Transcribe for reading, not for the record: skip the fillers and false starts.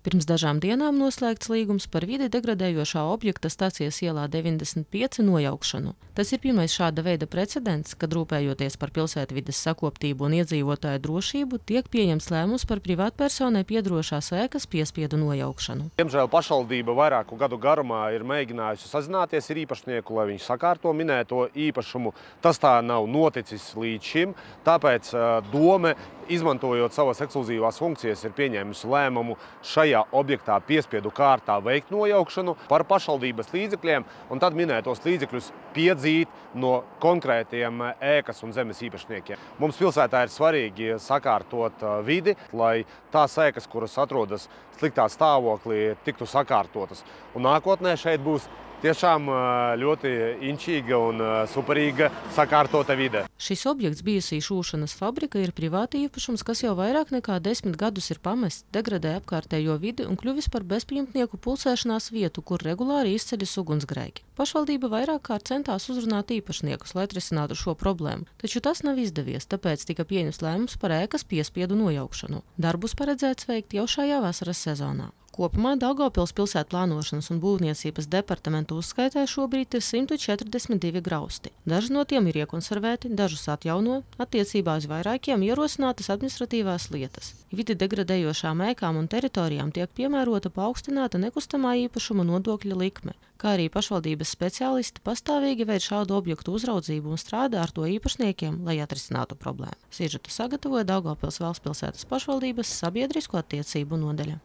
Pirms dažām dienām noslēgts līgums par vidi degradējošā objekta Stacijas ielā 95 nojaukšanu. Tas ir pirmais šāda veida precedents, kad rūpējoties par pilsētvides sakoptību un iedzīvotāju drošību, tiek pieņemts lēmums par privātpersonai piederošās ēkas piespiedu nojaukšanu. Diemžēl pašvaldība vairāku gadu garumā ir mēģinājusi sazināties ar īpašnieku, lai viņš sakārto minēto īpašumu. Tas tā nav noticis līdz šim, tāpēc dome, izmantojot savas ekskluzīvās funkcijas, ir pieņēmusi lēmumu šajā objektā piespiedu kārtā veikt nojaukšanu par pašvaldības līdzekļiem un tad minētos līdzekļus piedzīt no konkrētiem ēkas un zemes īpašniekiem. Mums pilsētā ir svarīgi sakārtot vidi, lai tās ēkas, kuras atrodas sliktā stāvoklī, tiktu sakārtotas. Un nākotnē šeit būs tiešām ļoti inčīga un superīga sakārtota vide. Šis objekts, bijusī šūšanas fabrika, ir privāti īpašums, kas jau vairāk nekā 10 gadus ir pamests, degradē apkārtējo vidi un kļuvis par bezpajumtnieku pulcēšanās vietu, kur regulāri izceļas ugunsgrēki. Pašvaldība vairāk kārt centās uzrunāt īpašniekus, lai atrisinātu šo problēmu, taču tas nav izdevies, tāpēc tika pieņemts lēmums par ēkas piespiedu nojaukšanu. Darbus paredzēts veikt jau šajā vasaras sezonā. Kopumā Daugavpils pilsētplānošanas un būvniecības departamenta uzskaitē šobrīd ir 142 grausti. Daži no tiem ir iekonservēti, dažus atjauno, attiecībā uz vairākiem ierosinātas administratīvās lietas. Vidi degradējošām ēkām un teritorijām tiek piemērota paaugstināta nekustamā īpašuma nodokļa likme, kā arī pašvaldības speciālisti pastāvīgi veic šādu objektu uzraudzību un strādā ar to īpašniekiem, lai atrisinātu problēmu. Sižetu sagatavoja Daugavpils Valsts pilsētas pašvaldības sabiedrisko attiecību nodaļa.